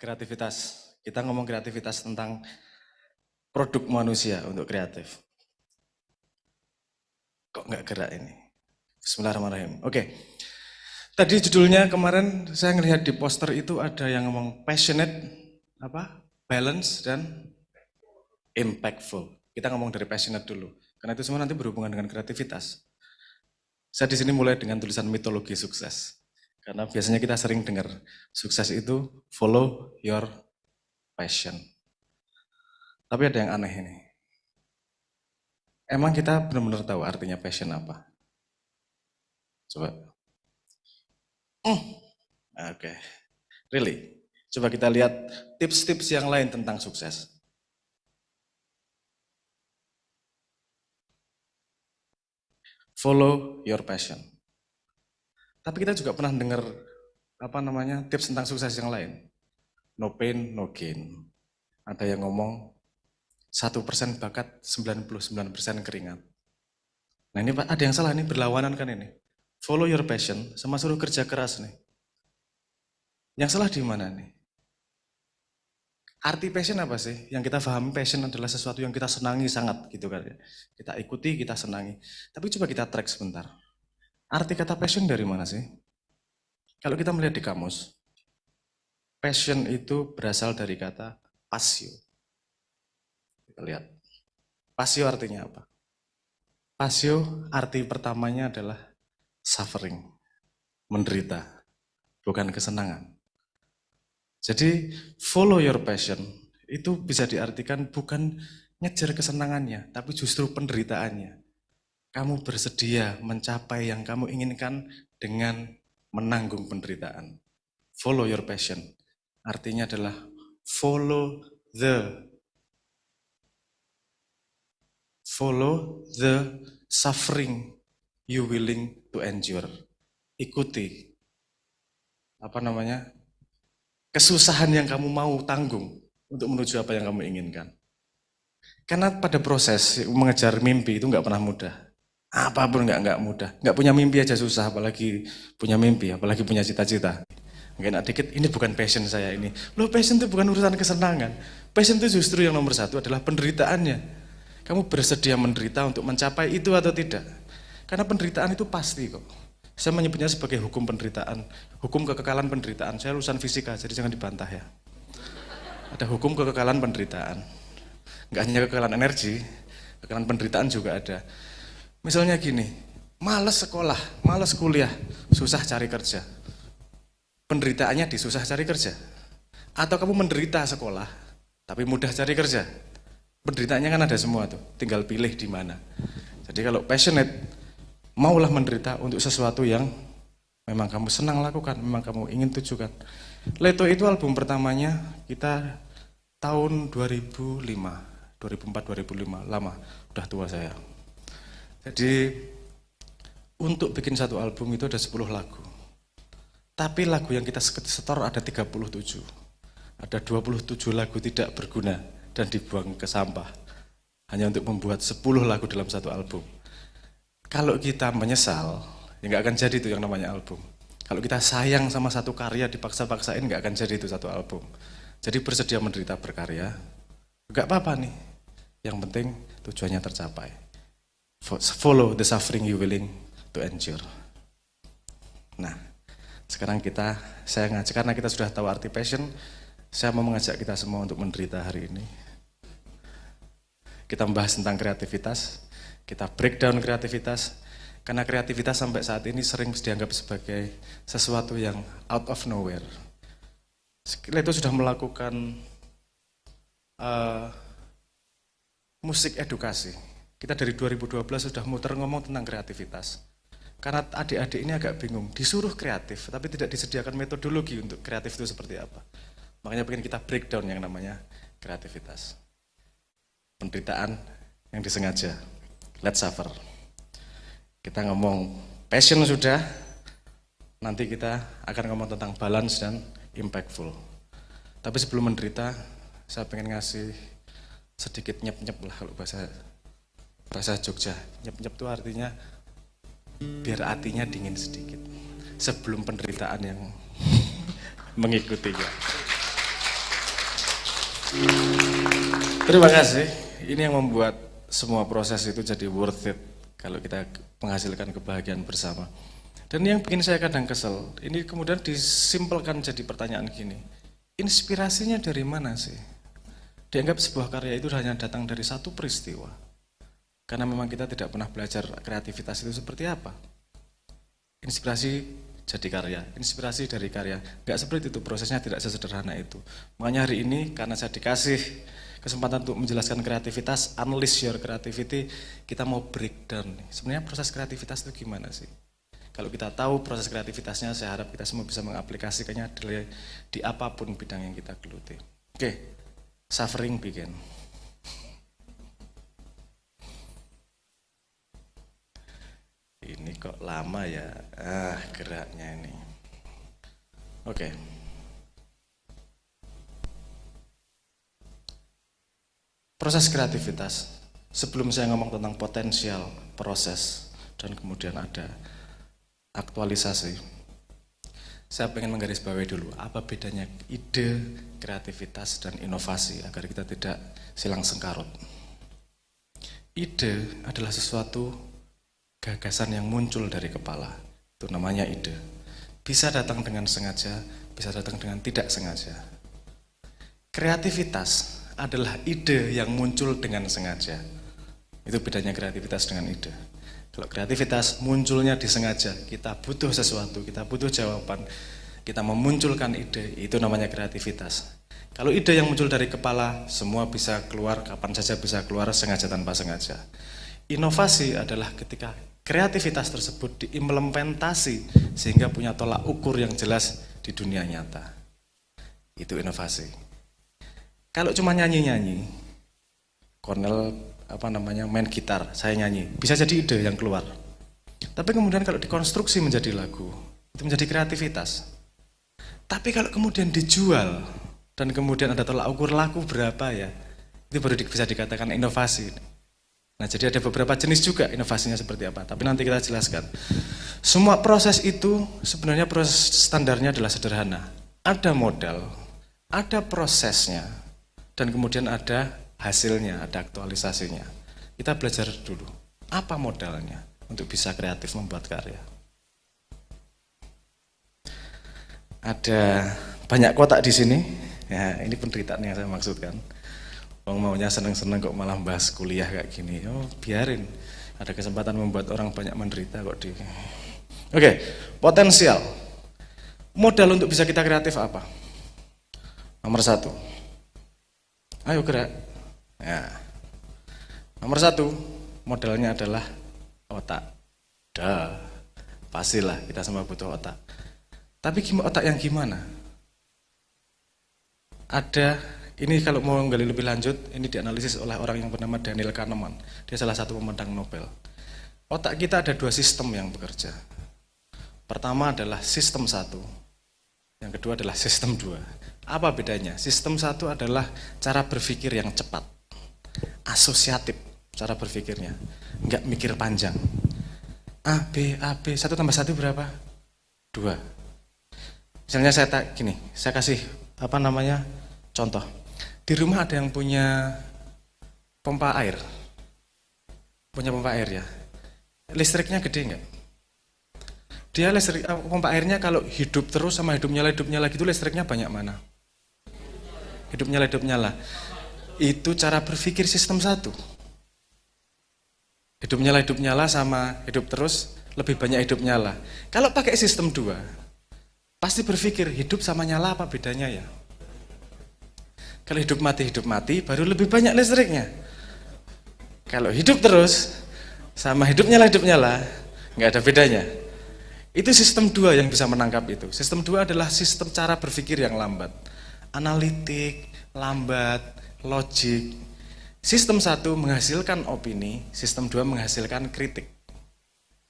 Kreativitas. Kita ngomong kreativitas tentang produk manusia untuk kreatif. Kok nggak gerak ini? Bismillahirrahmanirrahim. Oke. Tadi judulnya kemarin saya ngelihat di poster itu ada yang ngomong passionate, balance dan impactful. Kita ngomong dari passionate dulu, karena itu semua nanti berhubungan dengan kreativitas. Saya di sini mulai dengan tulisan mitologi sukses. Karena biasanya kita sering dengar sukses itu follow your passion. Tapi ada yang aneh ini. Emang kita benar-benar tahu artinya passion apa? Coba. Oke. Really? Coba kita lihat tips-tips yang lain tentang sukses. Follow your passion. Tapi kita juga pernah dengar tips tentang sukses yang lain. No pain, no gain. Ada yang ngomong 1% bakat, 99% keringat. Nah ini Pak, ada yang salah nih, berlawanan kan ini. Follow your passion sama suruh kerja keras nih. Yang salah di mana nih? Arti passion apa sih? Yang kita pahami passion adalah sesuatu yang kita senangi sangat gitu kan ya. Kita ikuti, kita senangi. Tapi coba kita track sebentar. Arti kata passion dari mana sih? Kalau kita melihat di kamus, passion itu berasal dari kata passio. Kita lihat. Passio artinya apa? Passio arti pertamanya adalah suffering, menderita, bukan kesenangan. Jadi follow your passion itu bisa diartikan bukan ngejar kesenangannya, tapi justru penderitaannya. Kamu bersedia mencapai yang kamu inginkan dengan menanggung penderitaan. Follow your passion. Artinya adalah follow the suffering you willing to endure. Ikuti kesusahan yang kamu mau tanggung untuk menuju apa yang kamu inginkan. Karena pada proses mengejar mimpi itu nggak pernah mudah. Apapun nggak mudah. Nggak punya mimpi aja susah, apalagi punya mimpi, apalagi punya cita-cita. Nggak enak dikit, ini bukan passion saya ini. Loh, passion itu bukan urusan kesenangan. Passion itu justru yang nomor satu adalah penderitaannya. Kamu bersedia menderita untuk mencapai itu atau tidak? Karena penderitaan itu pasti kok. Saya menyebutnya sebagai hukum penderitaan, hukum kekekalan penderitaan. Saya lulusan fisika, jadi jangan dibantah ya. Ada hukum kekekalan penderitaan. Nggak hanya kekekalan energi, kekekalan penderitaan juga ada. Misalnya gini, malas sekolah, malas kuliah, susah cari kerja. Penderitaannya di susah cari kerja. Atau kamu menderita sekolah, tapi mudah cari kerja. Penderitaannya kan ada semua tuh, tinggal pilih di mana. Jadi kalau passionate, maulah menderita untuk sesuatu yang memang kamu senang lakukan, memang kamu ingin tujukan. Leto itu album pertamanya kita tahun 2005, 2004-2005, lama, udah tua saya. Jadi untuk bikin satu album itu ada 10 lagu. Tapi lagu yang kita setor ada 37. Ada 27 lagu tidak berguna dan dibuang ke sampah. Hanya untuk membuat 10 lagu dalam satu album. Kalau kita menyesal, ya nggak akan jadi itu yang namanya album. Kalau kita sayang sama satu karya, dipaksa-paksain nggak akan jadi itu satu album. Jadi bersedia menderita berkarya, nggak apa-apa nih. Yang penting tujuannya tercapai. Follow the suffering you willing to endure. Nah, sekarang saya ngajak, karena kita sudah tahu arti passion, saya mau mengajak kita semua untuk menderita hari ini. Kita membahas tentang kreativitas, kita breakdown kreativitas, karena kreativitas sampai saat ini sering dianggap sebagai sesuatu yang out of nowhere. Kita itu sudah melakukan musik edukasi. Kita dari 2012 sudah muter ngomong tentang kreativitas. Karena adik-adik ini agak bingung, disuruh kreatif, tapi tidak disediakan metodologi untuk kreatif itu seperti apa. Makanya pengen kita breakdown yang namanya kreativitas. Penderitaan yang disengaja. Let's suffer. Kita ngomong passion sudah, nanti kita akan ngomong tentang balance dan impactful. Tapi sebelum menderita, saya pengen ngasih sedikit nyep-nyep lah kalau bahasa Jogja. Nyep-nyep itu artinya biar hatinya dingin sedikit sebelum penderitaan yang mengikutinya. Terima kasih. Ini yang membuat semua proses itu jadi worth it kalau kita menghasilkan kebahagiaan bersama. Dan yang bikin saya kadang kesel, ini kemudian disimpelkan jadi pertanyaan gini. Inspirasinya dari mana sih? Dianggap sebuah karya itu hanya datang dari satu peristiwa. Karena memang kita tidak pernah belajar kreativitas itu seperti apa. Inspirasi jadi karya, inspirasi dari karya. Nggak seperti itu, prosesnya tidak sesederhana itu. Makanya hari ini karena saya dikasih kesempatan untuk menjelaskan kreativitas, unleash your creativity, kita mau breakdown. Sebenarnya proses kreativitas itu gimana sih? Kalau kita tahu proses kreativitasnya, saya harap kita semua bisa mengaplikasikannya di apapun bidang yang kita geluti. Oke, suffering begin. Ini kok lama ya, geraknya ini. Oke. Proses kreativitas, sebelum saya ngomong tentang potensial, proses, dan kemudian ada aktualisasi, saya pengen menggarisbawahi dulu, apa bedanya ide, kreativitas, dan inovasi, agar kita tidak silang sengkarut. Ide adalah sesuatu gagasan yang muncul dari kepala, itu namanya ide. Bisa datang dengan sengaja, bisa datang dengan tidak sengaja. Kreativitas adalah ide yang muncul dengan sengaja. Itu bedanya kreativitas dengan ide. Kalau kreativitas munculnya disengaja, kita butuh sesuatu, kita butuh jawaban, kita memunculkan ide, itu namanya kreativitas. Kalau ide yang muncul dari kepala, semua bisa keluar, kapan saja bisa keluar, sengaja tanpa sengaja. Inovasi adalah ketika kreativitas tersebut diimplementasi sehingga punya tolak ukur yang jelas di dunia nyata. Itu inovasi. Kalau cuma nyanyi-nyanyi, Cornel main gitar, saya nyanyi, bisa jadi ide yang keluar. Tapi kemudian kalau dikonstruksi menjadi lagu, itu menjadi kreativitas. Tapi kalau kemudian dijual dan kemudian ada tolak ukur laku berapa ya, itu baru bisa dikatakan inovasi. Nah, jadi ada beberapa jenis juga inovasinya seperti apa, tapi nanti kita jelaskan. Semua proses itu sebenarnya proses standarnya adalah sederhana. Ada modal, ada prosesnya, dan kemudian ada hasilnya, ada aktualisasinya. Kita belajar dulu, apa modalnya untuk bisa kreatif membuat karya. Ada banyak kotak di sini, ya ini penderitaan yang saya maksudkan. Orang maunya seneng-seneng kok malah bahas kuliah kayak gini, biarin. Ada kesempatan membuat orang banyak menderita kok di. Oke, potensial. Modal untuk bisa kita kreatif apa? Nomor 1. Ayo gerak. Ya. Nomor 1, modalnya adalah otak. Pastilah kita semua butuh otak. Tapi otak yang gimana? Ada, ini kalau mau menggali lebih lanjut, ini dianalisis oleh orang yang bernama Daniel Kahneman. Dia salah satu pemenang Nobel. Otak kita ada 2 sistem yang bekerja. Pertama adalah sistem 1. Yang kedua adalah sistem 2. Apa bedanya? Sistem 1 adalah cara berpikir yang cepat, asosiatif cara berpikirnya, nggak mikir panjang. A, B, 1 tambah 1 berapa? 2. Misalnya saya kasih contoh. Di rumah ada yang punya pompa air. Punya pompa air ya. Listriknya gede nggak? Dia listrik pompa airnya kalau hidup terus sama hidup nyala gitu listriknya banyak mana? Hidup nyala. Itu cara berpikir sistem 1. Hidup nyala sama hidup terus lebih banyak hidup nyala. Kalau pakai sistem 2, pasti berpikir hidup sama nyala apa bedanya ya? Kalau hidup mati baru lebih banyak listriknya. Kalau hidup terus sama hidup nyala nggak ada bedanya. Itu sistem 2 yang bisa menangkap itu. Sistem 2 adalah sistem cara berpikir yang lambat. Analitik, lambat, logik. Sistem 1 menghasilkan opini, sistem 2 menghasilkan kritik.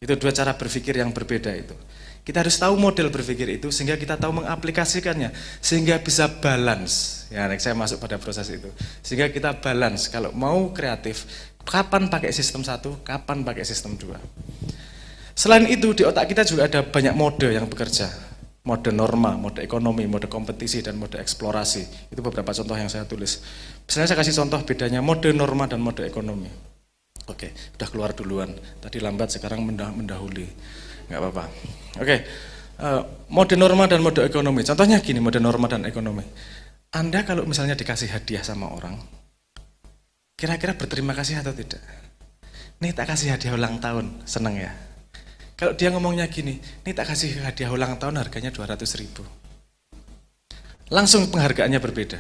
Itu 2 cara berpikir yang berbeda itu. Kita harus tahu model berpikir itu sehingga kita tahu mengaplikasikannya, sehingga bisa balance. Ya, saya masuk pada proses itu. Sehingga kita balance, kalau mau kreatif, kapan pakai sistem 1, kapan pakai sistem 2. Selain itu, di otak kita juga ada banyak mode yang bekerja. mode norma, mode ekonomi, mode kompetisi, dan mode eksplorasi. Itu beberapa contoh yang saya tulis. Misalnya saya kasih contoh bedanya mode norma dan mode ekonomi. Oke, udah keluar duluan. Tadi lambat, sekarang mendahului. Nggak apa-apa. Oke, mode norma dan mode ekonomi. Contohnya gini, mode norma dan ekonomi. Anda kalau misalnya dikasih hadiah sama orang, kira-kira berterima kasih atau tidak? Nih tak kasih hadiah ulang tahun, seneng ya? Kalau dia ngomongnya gini, nih tak kasih hadiah ulang tahun harganya 200.000. Langsung penghargaannya berbeda.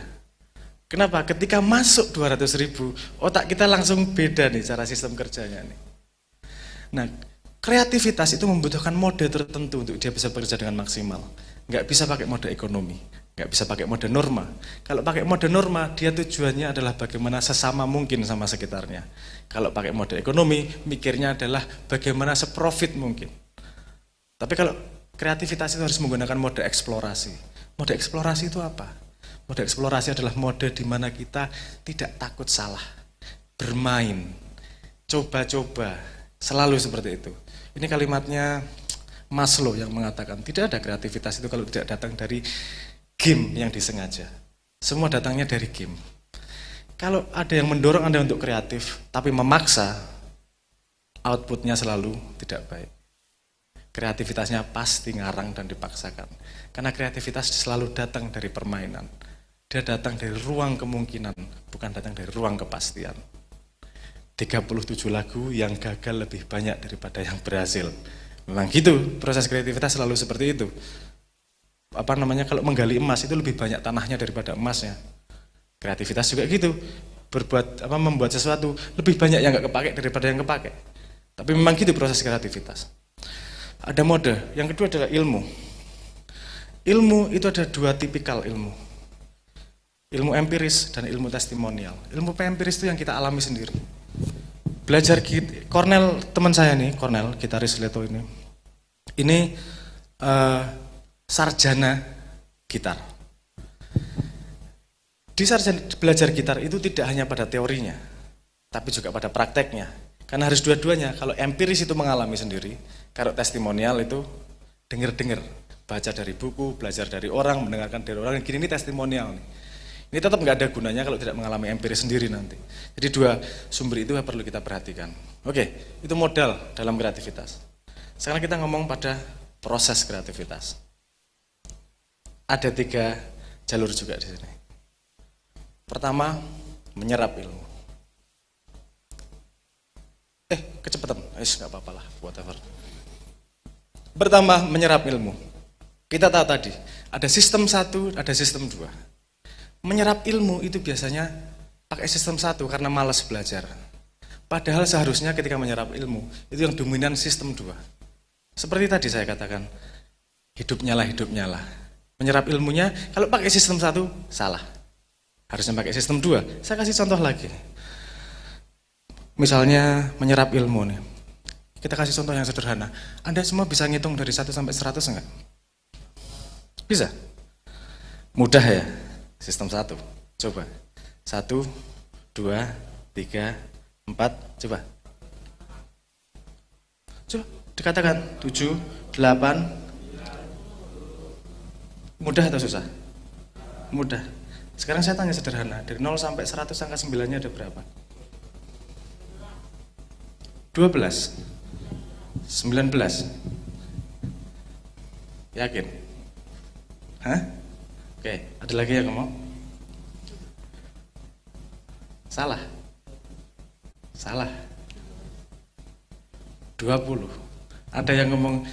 Kenapa? Ketika masuk 200.000, otak kita langsung beda nih cara sistem kerjanya nih. Nah, kreativitas itu membutuhkan mode tertentu untuk dia bisa bekerja dengan maksimal. Nggak bisa pakai mode ekonomi, nggak bisa pakai mode norma. Kalau pakai mode norma, dia tujuannya adalah bagaimana sesama mungkin sama sekitarnya. Kalau pakai mode ekonomi, mikirnya adalah bagaimana seprofit mungkin. Tapi kalau kreativitas itu harus menggunakan mode eksplorasi. Mode eksplorasi itu apa? Mode eksplorasi adalah mode di mana kita tidak takut salah, bermain, coba-coba, selalu seperti itu. Ini kalimatnya Maslow yang mengatakan, tidak ada kreativitas itu kalau tidak datang dari game yang disengaja. Semua datangnya dari game. Kalau ada yang mendorong Anda untuk kreatif, tapi memaksa, outputnya selalu tidak baik. Kreativitasnya pasti ngarang dan dipaksakan. Karena kreativitas selalu datang dari permainan. Dia datang dari ruang kemungkinan, bukan datang dari ruang kepastian. 37 lagu yang gagal lebih banyak daripada yang berhasil. Memang gitu, proses kreativitas selalu seperti itu. Kalau menggali emas itu lebih banyak tanahnya daripada emasnya. Kreativitas juga gitu. Membuat sesuatu lebih banyak yang nggak kepake daripada yang kepake. Tapi memang gitu proses kreativitas. Ada mode, yang kedua adalah ilmu. Ilmu itu ada dua tipikal ilmu. Ilmu empiris dan ilmu testimonial. Ilmu empiris itu yang kita alami sendiri. Belajar Cornell, teman saya nih, Cornell, gitaris Leto ini sarjana gitar. Di sarjana belajar gitar itu tidak hanya pada teorinya, tapi juga pada prakteknya. Karena harus dua-duanya. Kalau empiris itu mengalami sendiri, kalau testimonial itu dengar-dengar, baca dari buku, belajar dari orang, mendengarkan dari orang. Gini, ini testimonial nih. Ini tetap nggak ada gunanya kalau tidak mengalami empiris sendiri nanti. Jadi dua sumber itu perlu kita perhatikan. Oke, itu modal dalam kreativitas. Sekarang kita ngomong pada proses kreativitas. Ada 3 jalur juga di sini. Pertama, menyerap ilmu. Kecepatan, nggak apa-apa lah, whatever. Pertama, menyerap ilmu. Kita tahu tadi, ada sistem 1, ada sistem 2. Menyerap ilmu itu biasanya pakai sistem 1 karena malas belajar. Padahal seharusnya ketika menyerap ilmu, itu yang dominan sistem 2. Seperti tadi saya katakan, hidup nyala. Menyerap ilmunya, kalau pakai sistem 1, salah. Harusnya pakai sistem 2. Saya kasih contoh lagi. Misalnya menyerap ilmu nih. Kita kasih contoh yang sederhana. Anda semua bisa ngitung dari 1 sampai 100 enggak? Bisa? Mudah ya? Sistem 1. Coba. 1, 2, 3, 4. Coba. Coba dikatakan 7, 8. Mudah atau susah? Mudah. Sekarang saya tanya sederhana. Dari 0 sampai 100 angka 9-nya ada berapa? 12, 19. Yakin? Hah? Oke, ada lagi yang ngomong? Salah. 20. Ada yang ngomong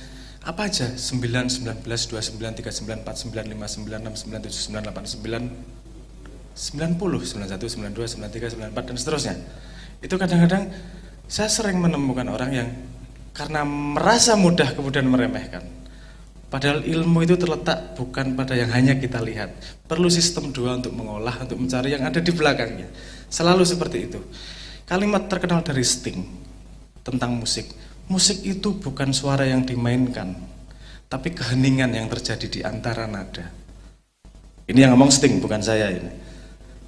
apa aja? 9, 19, 29, 39, 49, 55, 96, 97, 98, 90, 91, 92, 93, 94, dan seterusnya. Itu kadang-kadang saya sering menemukan orang yang karena merasa mudah kemudian meremehkan. Padahal ilmu itu terletak bukan pada yang hanya kita lihat. Perlu sistem 2 untuk mengolah, untuk mencari yang ada di belakangnya. Selalu seperti itu. Kalimat terkenal dari Sting tentang musik. Musik itu bukan suara yang dimainkan, tapi keheningan yang terjadi di antara nada. Ini yang ngomong Sting, bukan saya ini.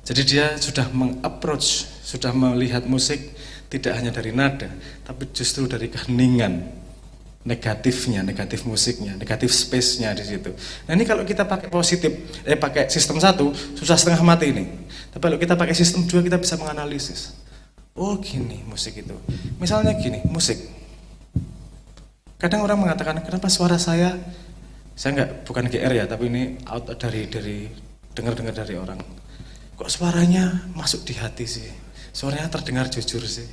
Jadi dia sudah meng-approach, sudah melihat musik tidak hanya dari nada, tapi justru dari keheningan negatifnya, negatif musiknya, negatif space-nya di situ. Nah ini kalau kita pakai pakai sistem 1, susah setengah mati ini. Tapi kalau kita pakai sistem 2, kita bisa menganalisis. Oh gini musik itu. Misalnya gini, musik. Kadang orang mengatakan, kenapa suara saya bukan GR ya, tapi ini out dari dengar-dengar dari orang. Kok suaranya masuk di hati sih? Suaranya terdengar jujur sih.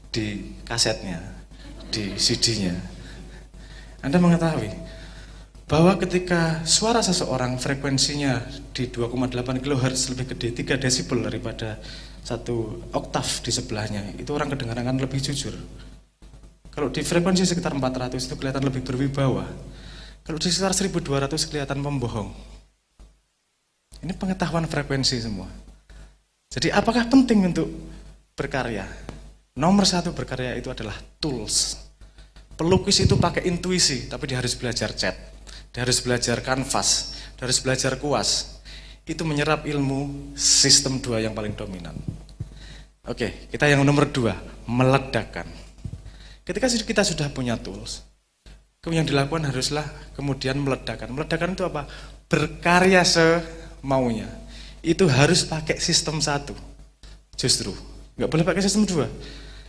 Di kasetnya, di CD-nya. Anda mengetahui bahwa ketika suara seseorang frekuensinya di 2,8 kHz lebih gede 3 desibel daripada 1 oktav di sebelahnya, itu orang kedengaran akan lebih jujur. Kalau di frekuensi sekitar 400 itu kelihatan lebih berwibawa. Kalau di sekitar 1200 kelihatan pembohong. Ini pengetahuan frekuensi semua. Jadi apakah penting untuk berkarya? Nomor 1 berkarya itu adalah tools. Pelukis itu pakai intuisi, tapi dia harus belajar cat. Dia harus belajar kanvas, dia harus belajar kuas. Itu menyerap ilmu sistem 2 yang paling dominan. Oke, kita yang nomor 2, meledakkan. Ketika kita sudah punya tools, yang dilakukan haruslah kemudian meledakkan. Meledakkan itu apa? Berkarya semaunya. Itu harus pakai sistem 1. Justru, nggak boleh pakai sistem 2.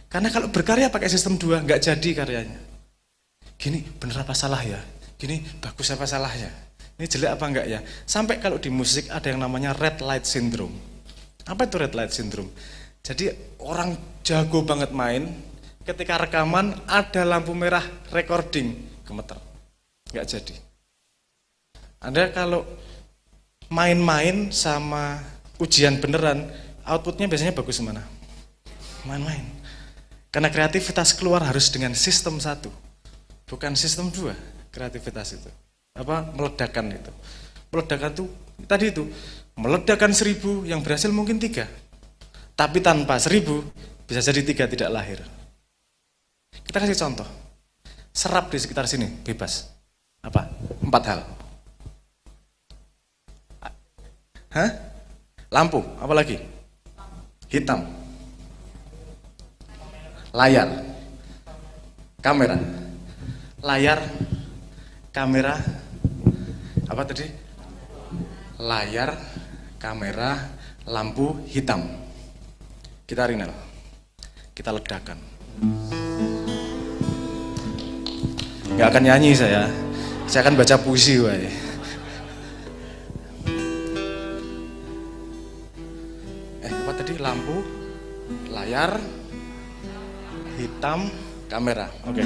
Karena kalau berkarya pakai sistem 2, nggak jadi karyanya. Gini, bener apa salah ya? Gini, bagus apa salahnya? Ini jelek apa enggak ya? Sampai kalau di musik ada yang namanya red light syndrome. Apa itu red light syndrome? Jadi orang jago banget main, ketika rekaman ada lampu merah recording, gemeter. Enggak jadi. Anda kalau main-main sama ujian beneran, outputnya biasanya bagus mana? Main-main. Karena kreativitas keluar harus dengan sistem 1, bukan sistem 2, kreativitas itu. Meledakkan itu. Meledakkan itu, tadi itu, meledakkan 1000, yang berhasil mungkin 3. Tapi tanpa 1000, bisa jadi 3 tidak lahir. Kita kasih contoh. Serap di sekitar sini, bebas. Apa? 4 hal. Hah? Lampu, apa lagi? Hitam. Layar. Kamera. Layar, kamera, apa tadi? Layar, kamera, lampu, hitam. Kita rinel. Kita ledakan. Nggak akan nyanyi saya akan baca puisi. Apa tadi? Lampu, layar, hitam, kamera. Oke.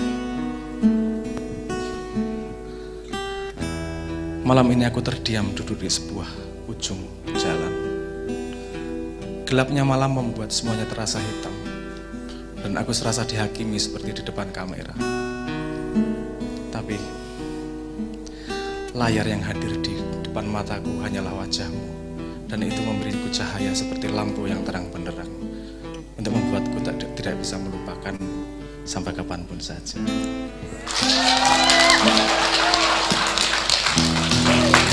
Malam ini aku terdiam duduk di sebuah ujung jalan. Gelapnya malam membuat semuanya terasa hitam. Dan aku serasa dihakimi seperti di depan kamera. Tapi layar yang hadir di depan mataku hanyalah wajahmu. Dan itu memberiku cahaya seperti lampu yang terang benderang. Untuk membuatku tidak bisa melupakan sampai kapanpun saja.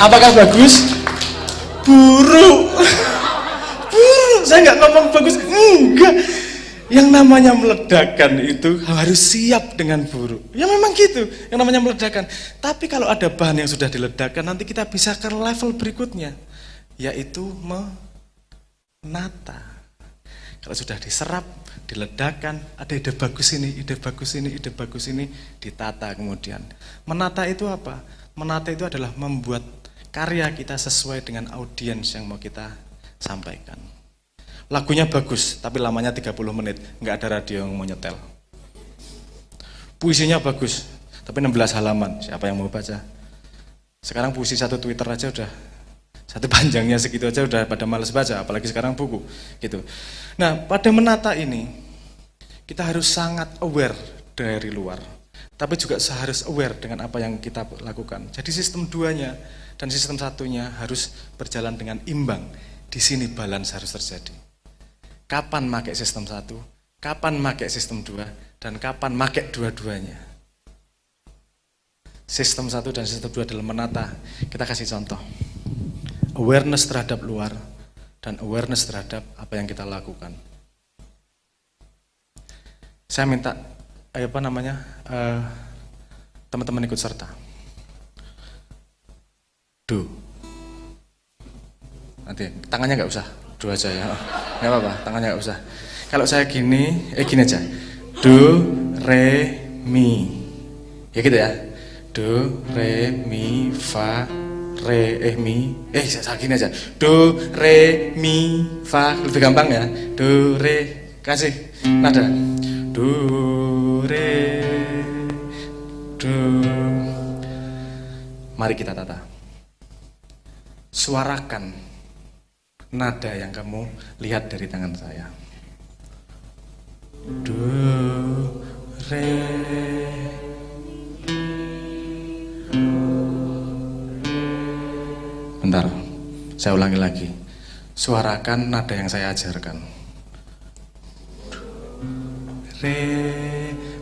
Apakah bagus? Buruk. Buruk. Saya nggak ngomong bagus. Enggak. Yang namanya meledakkan itu harus siap dengan buruk. Ya memang gitu. Yang namanya meledakkan. Tapi kalau ada bahan yang sudah diledakkan, nanti kita bisa ke level berikutnya, yaitu menata. Kalau sudah diserap, diledakkan, ada ide bagus ini, ide bagus ini, ide bagus ini, ditata kemudian. Menata itu apa? Menata itu adalah membuat karya kita sesuai dengan audiens yang mau kita sampaikan. Lagunya bagus, tapi lamanya 30 menit, nggak ada radio yang mau nyetel. Puisinya bagus, tapi 16 halaman, siapa yang mau baca? Sekarang puisi 1 Twitter aja udah, 1 panjangnya segitu aja udah pada males baca, apalagi sekarang buku. Gitu. Nah, pada menata ini, kita harus sangat aware dari luar. Tapi juga harus aware dengan apa yang kita lakukan. Jadi sistem 2-nya dan sistem 1-nya harus berjalan dengan imbang. Di sini balance harus terjadi. Kapan pakai sistem 1, kapan pakai sistem 2, dan kapan pakai dua-duanya. Sistem 1 dan sistem 2 dalam menata, kita kasih contoh. Awareness terhadap luar dan awareness terhadap apa yang kita lakukan. Saya minta apa namanya, teman-teman ikut serta. Do. Nanti tangannya nggak usah, do aja ya. Nggak apa-apa, tangannya nggak usah. Kalau saya gini aja. Do, re, mi. Ya gitu ya. Do, re, mi, fa, re, mi. Saya gini aja. Do, re, mi, fa. Lebih gampang ya. Do, re, kasih nada. Do, re, do. Mari kita tata. Suarakan nada yang kamu lihat dari tangan saya. Do, re, bentar, saya ulangi lagi. Suarakan nada yang saya ajarkan. Re,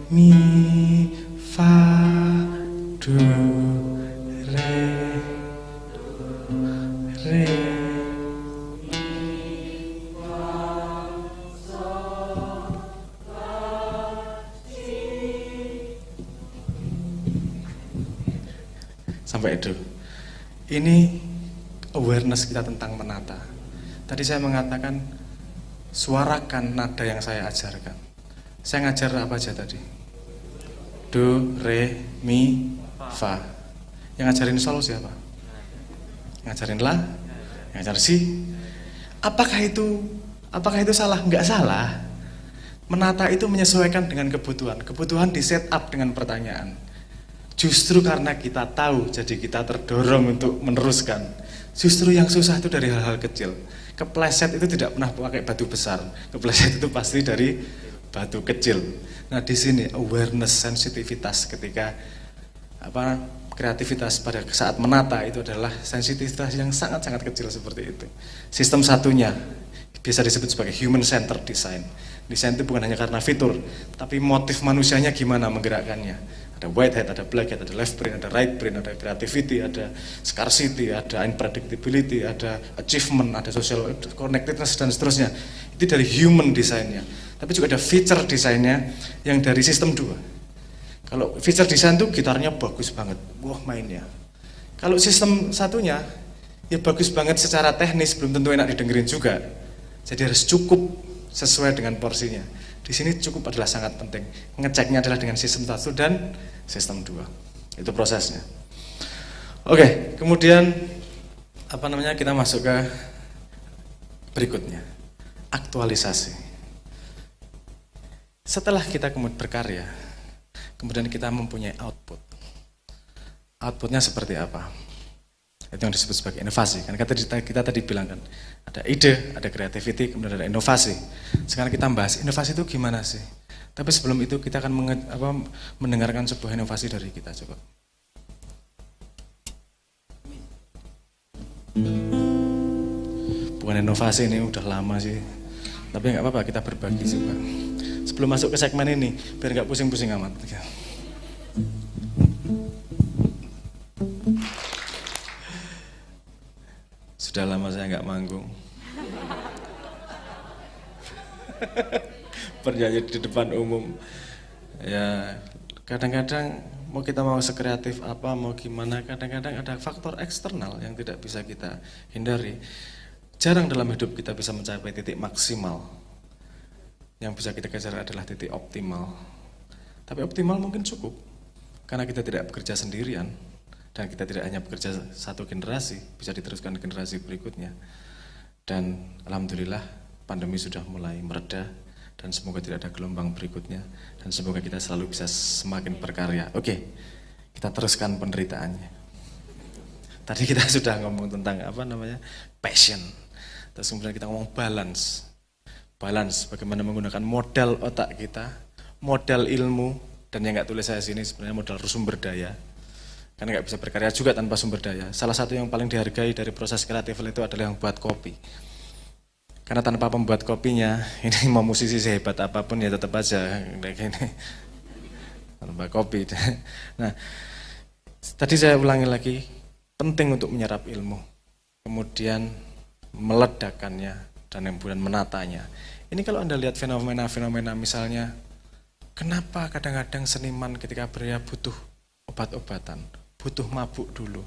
mi, fa, do, re, re. Sampai itu. Ini awareness kita tentang menata. Tadi saya mengatakan suarakan nada yang saya ajarkan. Saya ngajar apa aja tadi? Do, re, mi, fa. Yang ngajarin sol siapa? Ngajarin la, ngajar si. Apakah itu salah? Enggak salah. Menata itu menyesuaikan dengan kebutuhan. Kebutuhan di set up dengan pertanyaan. Justru karena kita tahu, jadi kita terdorong untuk meneruskan. Justru yang susah itu dari hal-hal kecil. Kepleset itu tidak pernah pakai batu besar. Kepleset itu pasti dari batu kecil. Nah di sini awareness, sensitivitas ketika kreativitas pada saat menata itu adalah sensitivitas yang sangat-sangat kecil seperti itu. Sistem satunya bisa disebut sebagai human centered design. Desain itu bukan hanya karena fitur, tapi motif manusianya gimana menggerakkannya. Ada white hat, ada black hat, ada left brain, ada right brain, ada creativity, ada scarcity, ada unpredictability, ada achievement, ada social connectedness dan seterusnya. Itu dari human desainnya. Tapi juga ada feature desainnya yang dari sistem 2. Kalau feature desain itu gitarnya bagus banget, wah mainnya. Kalau sistem satunya, ya bagus banget secara teknis, belum tentu enak didengerin juga. Jadi harus cukup sesuai dengan porsinya. Di sini cukup adalah sangat penting. Ngeceknya adalah dengan sistem 1 dan sistem 2. Itu prosesnya. Oke, kemudian kita masuk ke berikutnya. Aktualisasi. Setelah kita kemudian berkarya, kemudian kita mempunyai output. Outputnya seperti apa? Itu yang disebut sebagai inovasi. Kan kita tadi bilang kan, ada ide, ada creativity, kemudian ada inovasi. Sekarang kita bahas inovasi itu gimana sih? Tapi sebelum itu kita akan mendengarkan sebuah inovasi dari kita, coba. Bukan inovasi, ini udah lama sih. Tapi nggak apa-apa, kita berbagi coba. Sebelum masuk ke segmen ini, biar nggak pusing-pusing amat. Sudah lama saya nggak manggung. Bernyanyi di depan umum. Ya, kadang-kadang kita mau sekreatif apa, mau gimana, kadang-kadang ada faktor eksternal yang tidak bisa kita hindari. Jarang dalam hidup kita bisa mencapai titik maksimal. Yang bisa kita kejar adalah titik optimal. Tapi optimal mungkin cukup, karena kita tidak bekerja sendirian. Dan kita tidak hanya bekerja satu generasi, bisa diteruskan generasi berikutnya. Dan alhamdulillah pandemi sudah mulai mereda dan semoga tidak ada gelombang berikutnya dan semoga kita selalu bisa semakin berkarya. Oke, kita teruskan penderitaannya. Tadi kita sudah ngomong tentang passion. Terus kemudian kita ngomong balance. Balance, bagaimana menggunakan modal otak kita, modal ilmu, dan yang nggak tulis saya sini sebenarnya modal sumber daya. Karena nggak bisa berkarya juga tanpa sumber daya. Salah satu yang paling dihargai dari proses kreatif itu adalah yang buat kopi. Karena tanpa pembuat kopinya, ini mau musisi sehebat apapun ya tetap aja kayak gini. Tanpa kopi. Nah, tadi saya ulangi lagi, penting untuk menyerap ilmu. Kemudian meledakannya dan kemudian menatanya. Ini kalau Anda lihat fenomena-fenomena misalnya Kenapa kadang-kadang seniman ketika berkarya butuh obat-obatan, butuh mabuk dulu,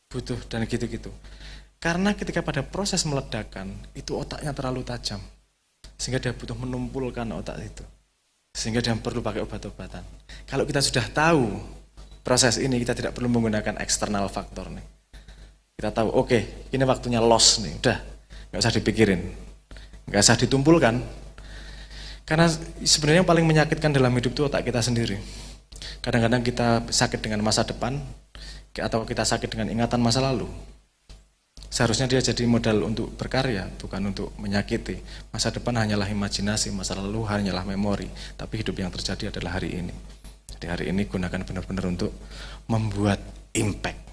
butuh dan gitu-gitu. Karena ketika pada proses meledakan, itu otaknya terlalu tajam. Sehingga dia butuh menumpulkan otak itu. Sehingga dia perlu pakai obat-obatan. Kalau kita sudah tahu proses ini, kita tidak perlu menggunakan eksternal faktor nih. Kita tahu, oke, ini waktunya loss nih, udah, nggak usah dipikirin, nggak usah ditumpulkan. Karena sebenarnya yang paling menyakitkan dalam hidup itu otak kita sendiri. Kadang-kadang kita sakit dengan masa depan, atau kita sakit dengan ingatan masa lalu. Seharusnya dia jadi modal untuk berkarya, bukan untuk menyakiti. Masa depan hanyalah imajinasi, masa lalu hanyalah memori. Tapi hidup yang terjadi adalah hari ini. Jadi hari ini gunakan benar-benar untuk membuat impact.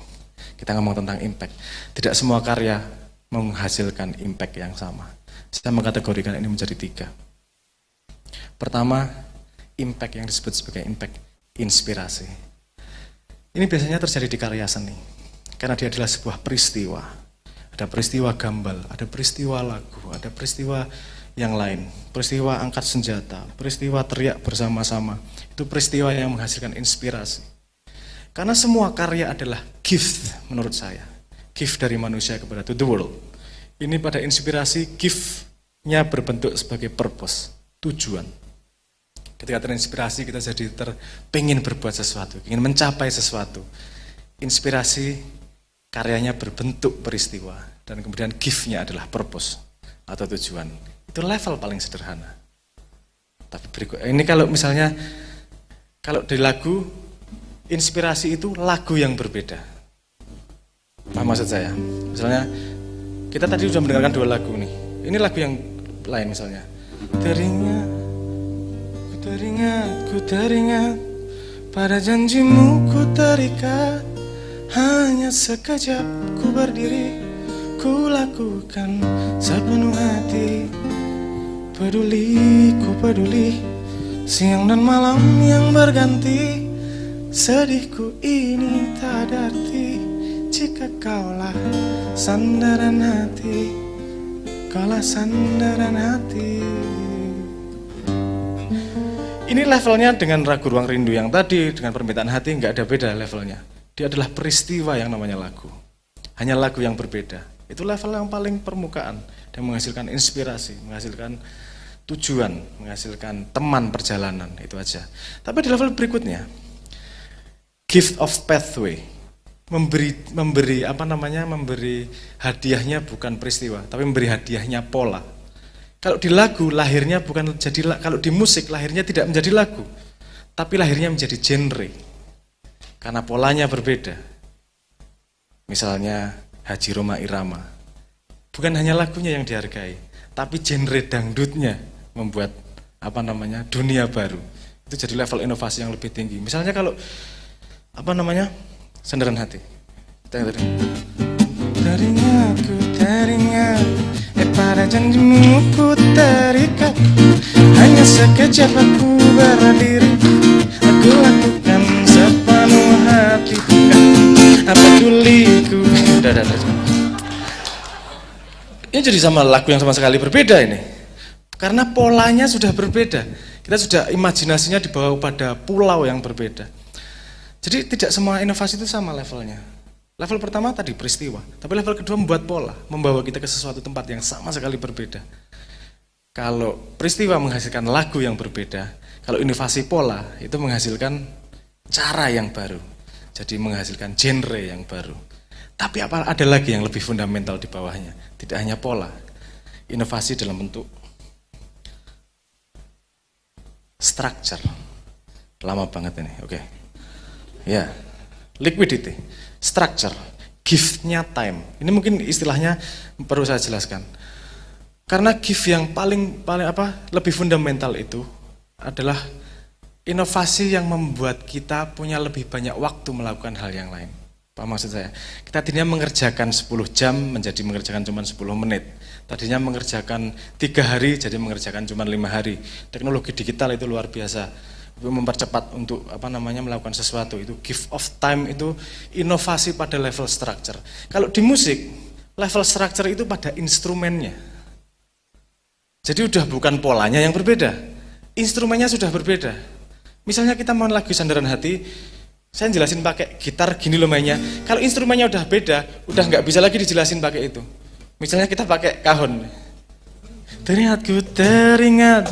Kita ngomong tentang impact. Tidak semua karya menghasilkan impact yang sama. Saya mengkategorikan ini menjadi 3. Pertama, impact yang disebut sebagai impact inspirasi. Ini biasanya terjadi di karya seni. Karena dia adalah sebuah peristiwa. Ada peristiwa gambal, ada peristiwa lagu, ada peristiwa yang lain. Peristiwa angkat senjata, peristiwa teriak bersama-sama. Itu peristiwa yang menghasilkan inspirasi. Karena semua karya adalah gift menurut saya. Gift dari manusia kepada the world. Ini pada inspirasi, gift-nya berbentuk sebagai purpose, tujuan. Ketika terinspirasi kita jadi pengen berbuat sesuatu, ingin mencapai sesuatu. Inspirasi karyanya berbentuk peristiwa dan kemudian gift-nya adalah purpose atau tujuan. Itu level paling sederhana. Tapi berikut ini kalau misalnya kalau di lagu inspirasi itu lagu yang berbeda. Apa maksud saya? Misalnya kita tadi sudah mendengarkan 2 lagu nih. Ini lagu yang lain misalnya. Ku teringat pada janjimu ku terikat. Hanya sekejap ku berdiri, ku lakukan sepenuh hati. Ku peduli, siang dan malam yang berganti. Sedihku ini tak ada arti jika kaulah sandaran hati, kaulah sandaran hati. Ini levelnya dengan Ragu Ruang Rindu yang tadi, dengan Permintaan Hati nggak ada beda levelnya. Dia adalah peristiwa yang namanya lagu. Hanya lagu yang berbeda. Itu level yang paling permukaan dan menghasilkan inspirasi, menghasilkan tujuan, menghasilkan teman perjalanan, itu aja. Tapi di level berikutnya, gift of pathway, memberi hadiahnya bukan peristiwa, tapi memberi hadiahnya pola. Kalau di lagu lahirnya bukan kalau di musik lahirnya tidak menjadi lagu, tapi lahirnya menjadi genre. Karena polanya berbeda. Misalnya Haji Rhoma Irama, bukan hanya lagunya yang dihargai, tapi genre dangdutnya membuat dunia baru. Itu jadi level inovasi yang lebih tinggi. Misalnya kalau Sandaran Hati. Teringat pada janjimu ku terikat. Hanya sekejap aku berdiri, aku lakukan sepenuh hati. Apa peduliku. Ini jadi sama lagu yang sama sekali berbeda ini. Karena polanya sudah berbeda. Kita sudah imajinasinya dibawa pada pulau yang berbeda. Jadi tidak semua inovasi itu sama levelnya. Level pertama tadi peristiwa, tapi level kedua membuat pola, membawa kita ke sesuatu tempat yang sama sekali berbeda. Kalau peristiwa menghasilkan lagu yang berbeda, kalau inovasi pola itu menghasilkan cara yang baru. Jadi menghasilkan genre yang baru. Tapi ada lagi yang lebih fundamental di bawahnya. Tidak hanya pola, inovasi dalam bentuk structure. Lama banget ini, oke. Ya, liquidity, structure, gift-nya time. Ini mungkin istilahnya perlu saya jelaskan. Karena gift yang paling lebih fundamental itu adalah inovasi yang membuat kita punya lebih banyak waktu melakukan hal yang lain. Apa maksud saya? Kita tadinya mengerjakan 10 jam menjadi mengerjakan cuma 10 menit. Tadinya mengerjakan 3 hari jadi mengerjakan cuma 5 hari. Teknologi digital itu luar biasa. Mempercepat untuk melakukan sesuatu. Itu gift of time, itu inovasi pada level structure. Kalau di musik, level structure itu pada instrumennya. Jadi udah bukan polanya yang berbeda, instrumennya sudah berbeda. Misalnya kita mau lagu Sandaran Hati, saya jelasin pakai gitar gini loh mainnya. Kalau instrumennya udah beda, udah nggak bisa lagi dijelasin pakai itu. Misalnya kita pakai kahon. Teringat,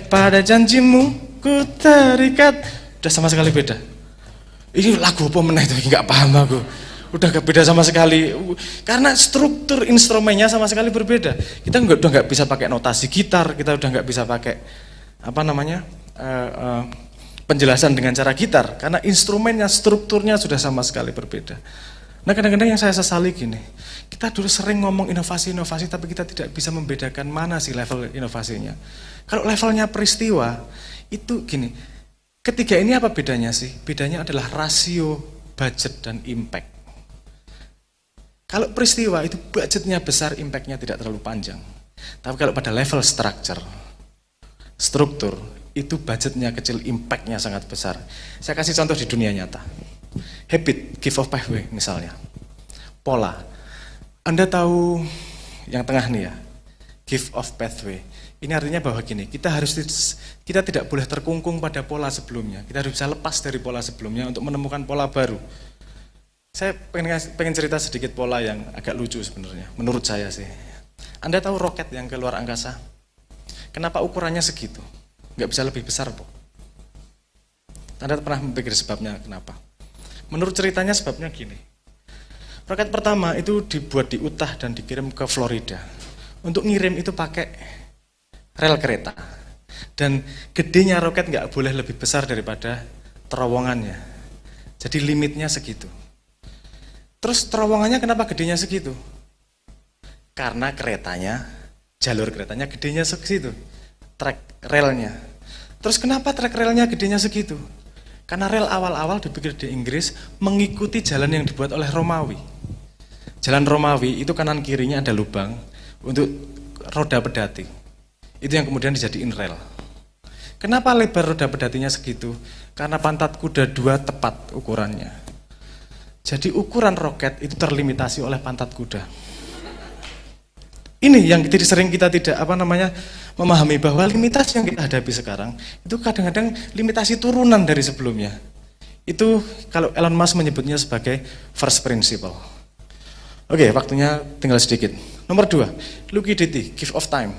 pada janjimu ku terikat. Udah sama sekali beda. Ini lagu apa meneh itu? Nggak paham aku. Udah gak beda sama sekali. Karena struktur instrumennya sama sekali berbeda. Kita udah nggak bisa pakai notasi gitar, kita udah nggak bisa pakai penjelasan dengan cara gitar. Karena instrumennya, strukturnya sudah sama sekali berbeda. Nah kadang-kadang yang saya sesali gini, kita dulu sering ngomong inovasi-inovasi tapi kita tidak bisa membedakan mana sih level inovasinya. Kalau levelnya peristiwa, itu gini, ketiga ini apa bedanya sih? Bedanya adalah rasio, budget, dan impact. Kalau peristiwa itu budgetnya besar, impactnya tidak terlalu panjang. Tapi kalau pada level struktur, itu budgetnya kecil, impactnya sangat besar. Saya kasih contoh di dunia nyata. Habit, give of pathway misalnya. Pola. Anda tahu yang tengah nih ya, give of pathway. Ini artinya bahwa gini, kita tidak boleh terkungkung pada pola sebelumnya. Kita harus bisa lepas dari pola sebelumnya untuk menemukan pola baru. Saya pengen cerita sedikit pola yang agak lucu sebenarnya, menurut saya sih. Anda tahu roket yang keluar angkasa? Kenapa ukurannya segitu? Nggak bisa lebih besar, Pak? Anda pernah berpikir sebabnya kenapa? Menurut ceritanya sebabnya gini. Roket pertama itu dibuat di Utah dan dikirim ke Florida. Untuk ngirim itu pakai rel kereta. Dan gedenya roket nggak boleh lebih besar daripada terowongannya. Jadi limitnya segitu. Terus terowongannya kenapa gedenya segitu? Karena jalur keretanya gedenya segitu. Trek relnya. Terus kenapa trek relnya gedenya segitu? Karena rel awal-awal dipikir di Inggris mengikuti jalan yang dibuat oleh Romawi. Jalan Romawi itu kanan kirinya ada lubang untuk roda pedati. Itu yang kemudian dijadiin rel. Kenapa lebar roda pedatinya segitu? Karena pantat kuda 2 tepat ukurannya. Jadi ukuran roket itu terlimitasi oleh pantat kuda. Ini yang sering kita tidak memahami bahwa limitasi yang kita hadapi sekarang itu kadang-kadang limitasi turunan dari sebelumnya. Itu kalau Elon Musk menyebutnya sebagai first principle. Oke, waktunya tinggal sedikit. Nomor 2, liquidity, give of time.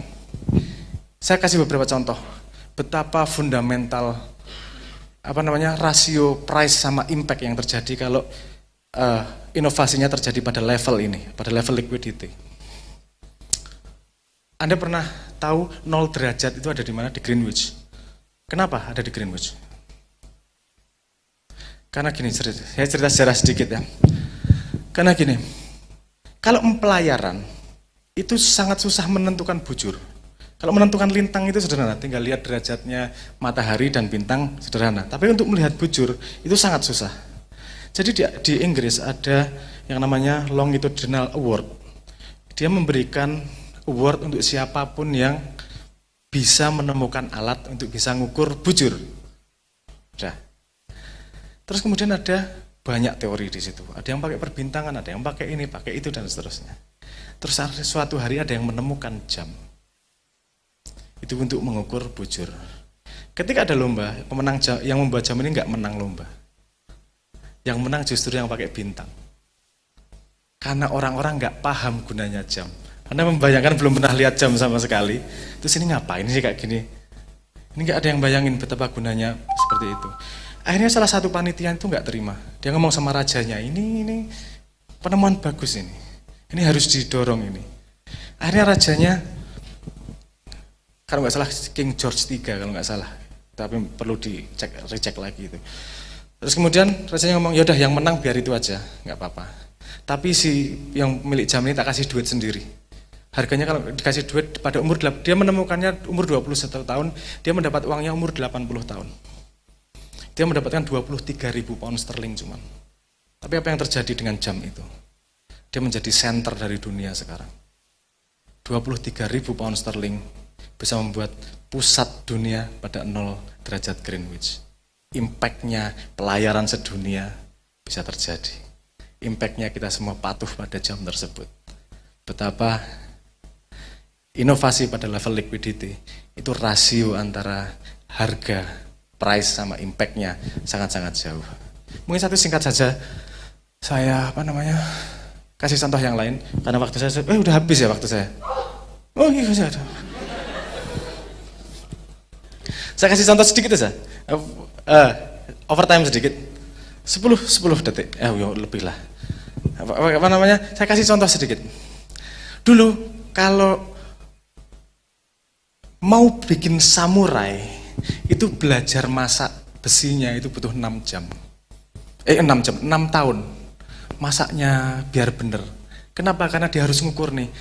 Saya kasih beberapa contoh betapa fundamental rasio price sama impact yang terjadi kalau inovasinya terjadi pada level ini, pada level liquidity. Anda pernah tahu 0 derajat itu ada di mana? Di Greenwich. Kenapa ada di Greenwich? Karena gini, saya cerita sejarah sedikit ya. Karena gini, kalau pelayaran itu sangat susah menentukan bujur. Kalau menentukan lintang itu sederhana, tinggal lihat derajatnya matahari dan bintang sederhana. Tapi untuk melihat bujur itu sangat susah. Jadi di Inggris ada yang namanya Longitudinal Award. Dia memberikan award untuk siapapun yang bisa menemukan alat untuk bisa ngukur bujur. Nah. Terus kemudian ada banyak teori di situ. Ada yang pakai perbintangan, ada yang pakai ini, pakai itu dan seterusnya. Terus suatu hari ada yang menemukan jam. Itu untuk mengukur bujur. Ketika ada lomba, pemenang yang membuat jam ini nggak menang lomba. Yang menang justru yang pakai bintang. Karena orang-orang nggak paham gunanya jam. Anda membayangkan belum pernah lihat jam sama sekali. Terus ini ngapain sih kayak gini? Ini nggak ada yang bayangin betapa gunanya seperti itu. Akhirnya salah satu panitia itu nggak terima. Dia ngomong sama rajanya, ini penemuan bagus ini. Ini harus didorong ini. Akhirnya rajanya, kalau nggak salah King George III kalau nggak salah. Tapi perlu dicek lagi itu. Terus kemudian rajanya ngomong, yaudah yang menang biar itu aja, nggak apa-apa. Tapi si yang milik jam ini tak kasih duit sendiri. Harganya kalau dikasih duit pada dia menemukannya umur 21 tahun, dia mendapat uangnya umur 80 tahun. Dia mendapatkan 23.000 pound sterling cuman. Tapi apa yang terjadi dengan jam itu? Dia menjadi center dari dunia sekarang. 23.000 pound sterling bisa membuat pusat dunia pada 0 derajat Greenwich. Impact-nya pelayaran sedunia bisa terjadi. Impact-nya kita semua patuh pada jam tersebut. Betapa inovasi pada level liquidity itu rasio antara harga price sama impact-nya sangat-sangat jauh. Mungkin satu singkat saja, saya kasih contoh yang lain, karena waktu saya, udah habis ya waktu saya. Oh iya, ada. Saya kasih contoh sedikit aja, overtime sedikit, 10 detik, lebih lah. Saya kasih contoh sedikit. Dulu kalau mau bikin samurai, itu belajar masak besinya itu butuh 6 tahun. Masaknya biar bener. Kenapa? Karena dia harus ngukur nih.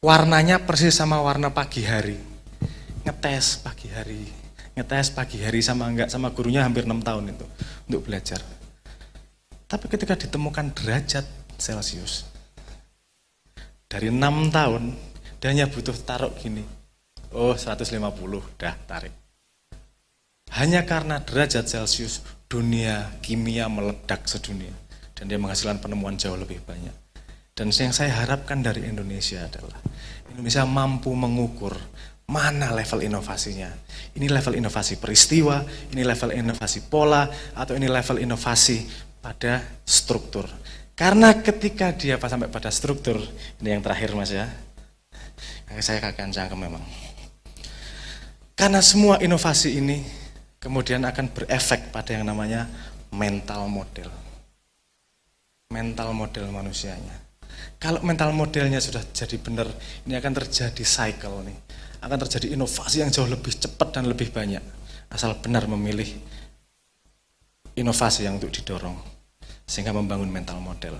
Warnanya persis sama warna pagi hari. Ngetes pagi hari sama enggak, sama gurunya hampir 6 tahun itu untuk belajar. Tapi ketika ditemukan derajat Celcius, dari 6 tahun, dia hanya butuh taruh gini. 150, dah tarik. Hanya karena derajat Celcius, dunia kimia meledak sedunia. Dan dia menghasilkan penemuan jauh lebih banyak. Dan yang saya harapkan dari Indonesia adalah, Indonesia mampu mengukur mana level inovasinya. Ini level inovasi peristiwa, ini level inovasi pola, atau ini level inovasi pada struktur. Karena ketika dia sampai pada struktur, ini yang terakhir Mas ya, saya akan cangkem memang. Karena semua inovasi ini kemudian akan berefek pada yang namanya mental model. Mental model manusianya. Kalau mental modelnya sudah jadi benar, ini akan terjadi cycle nih. Akan terjadi inovasi yang jauh lebih cepat dan lebih banyak. Asal benar memilih inovasi yang untuk didorong. Sehingga membangun mental model.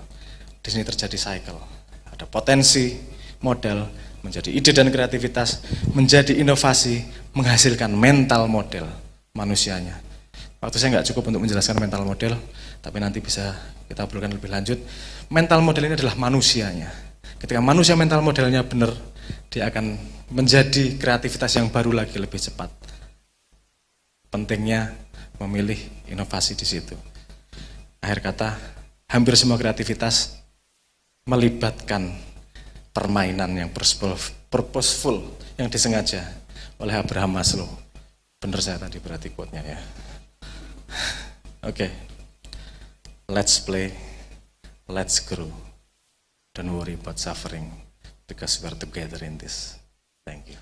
Di sini terjadi cycle. Ada potensi, model, menjadi ide dan kreativitas, menjadi inovasi, menghasilkan mental model manusianya. Waktu saya nggak cukup untuk menjelaskan mental model, tapi nanti bisa kita obrolkan lebih lanjut. Mental model ini adalah manusianya. Ketika manusia mental modelnya benar, dia akan menjadi kreativitas yang baru lagi lebih cepat. Pentingnya memilih inovasi di situ. Akhir kata, hampir semua kreativitas melibatkan permainan yang purposeful, yang disengaja oleh Abraham Maslow. Benar saya tadi berarti quote-nya ya. Oke. Let's play, let's grow. Don't worry about suffering, because we're together in this. Thank you.